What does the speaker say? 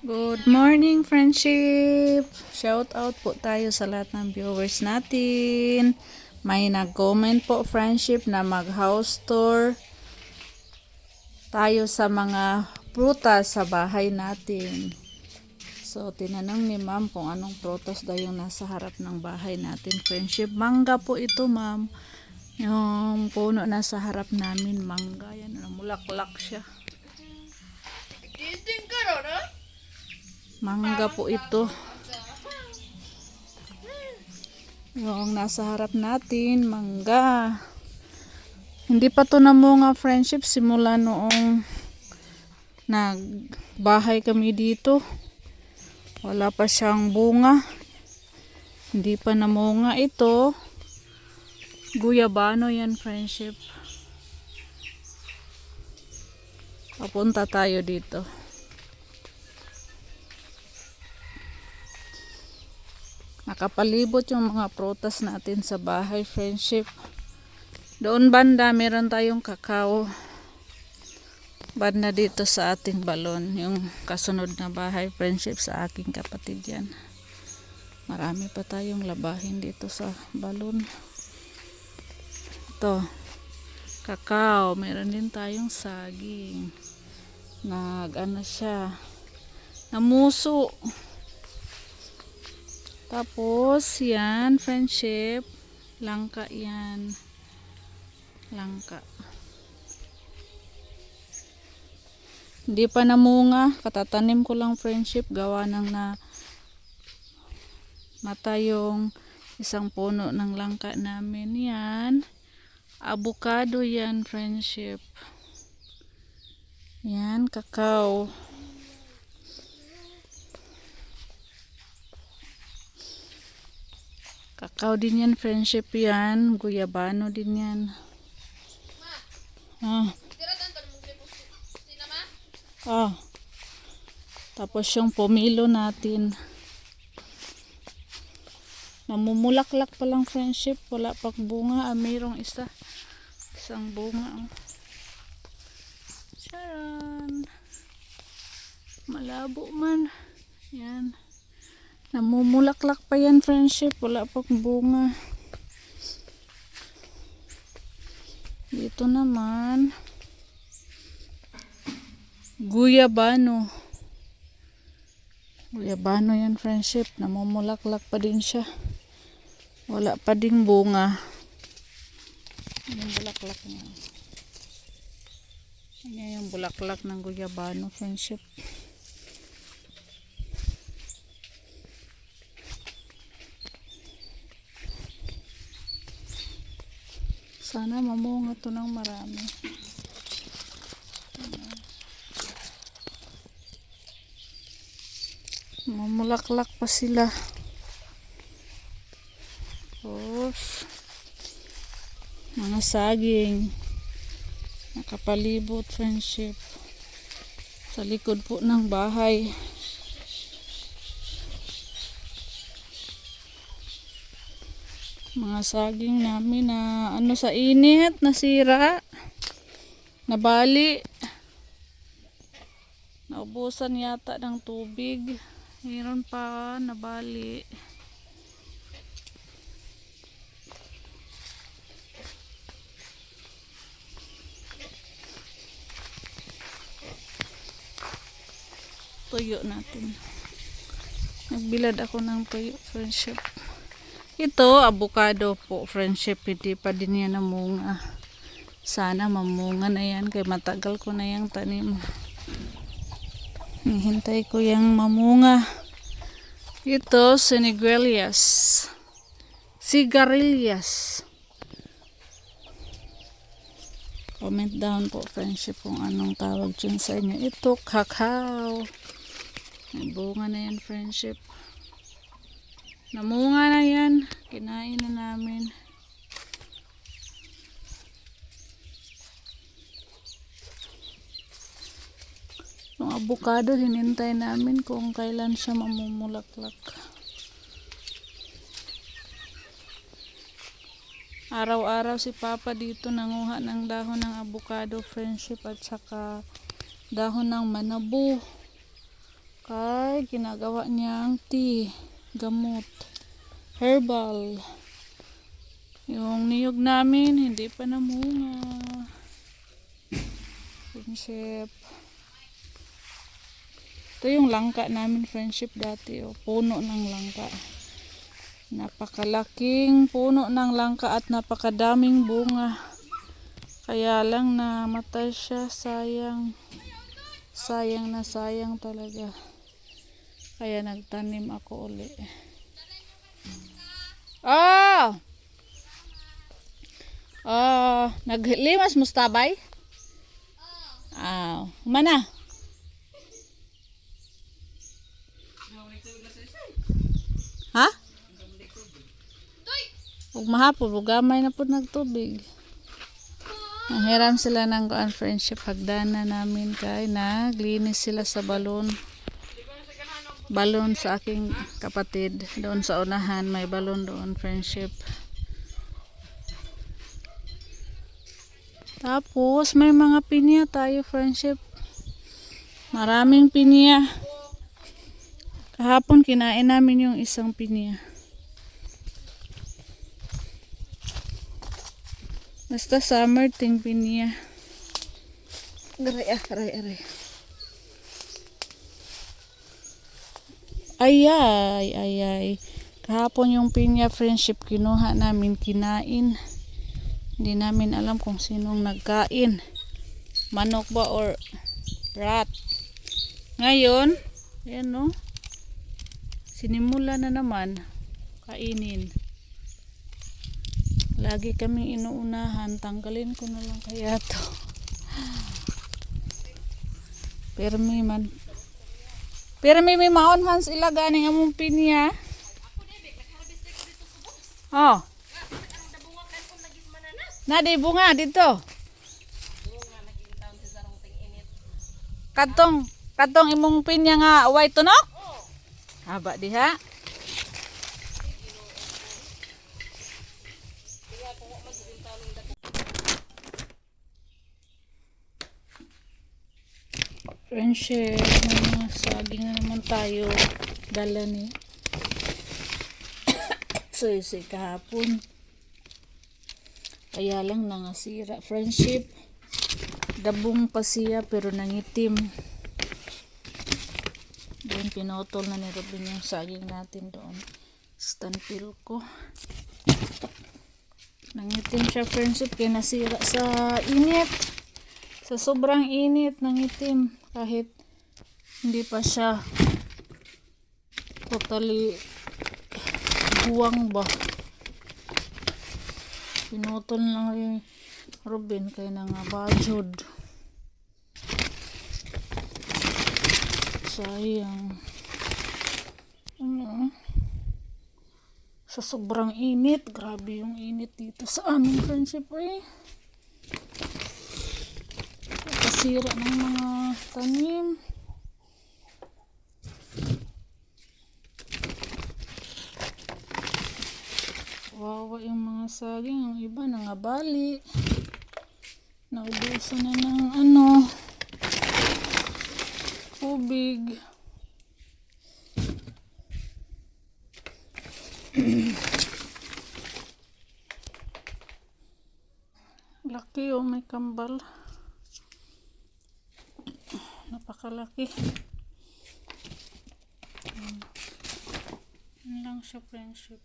Good morning, friendship! Shout out po tayo sa lahat ng viewers natin. May nag-comment po, friendship, na mag-house tour tayo sa mga prutas sa bahay natin. So, tinanong ni ma'am kung anong prutas daw yung nasa harap ng bahay natin, friendship. Mangga po ito, ma'am. Yung puno nasa harap namin, mangga. Yan, mulaklak siya. Mangga po ito. Yung nasa harap natin, mangga. Hindi pa to namunga, friendship, simula noong nagbahay kami dito. Wala pa siyang bunga. Hindi pa namunga ito. Guyabano yan, friendship. Papunta tayo dito. Nakapalibot yung mga prutas natin sa bahay, friendship. Doon banda, meron tayong kakao. Banda dito sa ating balon. Yung kasunod na bahay, friendship, sa aking kapatid yan. Marami pa tayong labahin dito sa balon. Ito, kakao. Meron din tayong saging. Ano siya, namuso. Tapos, yan, friendship. Langka yan. Langka. Hindi pa namunga. Katatanim ko lang, friendship. Gawa ng na mata yung isang puno ng langka namin. Yan. Avocado yan, friendship. Yan, kakao. Kakao din yan, friendship yan. Guyabano din yan. Tapos yung pomelo natin. Namumulaklak pa lang, friendship. Wala pang bunga. Mayroong isang bunga. Charan. Malabo man. Yan. Namumulaklak pa yan, friendship. Wala pang bunga. Dito naman, guyabano. Guyabano yan, friendship. Namumulaklak pa din siya. Wala pa ding bunga. Yung bulaklak niya. Yan yung bulaklak ng guyabano, friendship. Sana mamunga to ng marami. Mamulaklak pa sila. Tapos, mga saging. Nakapalibot, friendship. Sa likod po ng bahay. Mga saging namin na sa init, nasira, nabali, naubusan yata ng tubig. Mayroon pa nabali. Tuyo natin. Nagbilad ako ng tuyo, friendship. Ito, avocado po, friendship. Hindi pa din yan namunga. Sana mamunga na yan. Kaya matagal ko na yung tanim. Hintay ko yung mamunga. Ito, siniguelias. Sigarilyas. Comment down po, friendship, kung anong tawag dyan sa inyo. Ito, kakao. May bunga na yan, friendship. Namunga na yan. Kinain na namin. Yung avocado, hinintay namin kung kailan siya mamumulaklak. Araw-araw si Papa dito nanguha ng dahon ng avocado, friendship, at saka dahon ng manabu. Kay ginagawa niyang tea, gamot, herbal. Yung niyog namin hindi pa namunga. Friendship. Ito yung langka namin, friendship, dati. Oh. Puno ng langka. Napakalaking puno ng langka at napakadaming bunga. Kaya lang namatay siya. Sayang. Sayang na sayang talaga. Kaya nagtanim ako uli. Naglimas mustabay? Mana? Ha? Ug mahapon, gamay na po nagtubig. Nanghiram sila ng kuan, friendship, hagdana namin kay naglinis sila sa balon. Balon sa aking kapatid. Doon sa unahan, may balon doon, friendship. Tapos, may mga pinya tayo, friendship. Maraming pinya. Kahapon, kinain namin yung isang pinya. Basta summer ting pinya. Aray. Ay. Kahapon yung pinya, friendship, kinuha namin, kinain. Hindi namin alam kung sinong nagkain. Manok ba or rat. Ngayon, ayan no. Sinimula na naman kainin. Lagi kaming inuunahan. Tanggalin ko na lang kaya to. Permi man. Permi may maon hans ilaga ning among pinya. Oh. Nadi bunga dito. Katong imong pinya nga white tunok? Haba diha. Friendship, may mga saging na naman tayo. Dala ni. So, kahapon. Kaya lang nangasira. Friendship, dabong pa siya pero nangitim. Doon pinotol na ni Robin yung saging natin doon. Stanpil ko. Nangitim siya, friendship, kaya nasira sa init. Sa sobrang init, nangitim. Kahit hindi pa siya totally buwang ba. Pinutol lang yung Robin kaya nangabajod. Sayang. Sa sobrang init, grabe yung init dito sa aming friendship eh. Kasira ng mga tanim. Wawa yung mga saging, yung iba nangabali. Naubusan na ng tubig. Laki oh, may kambal. Napakalaki. Yan lang siya, friendship.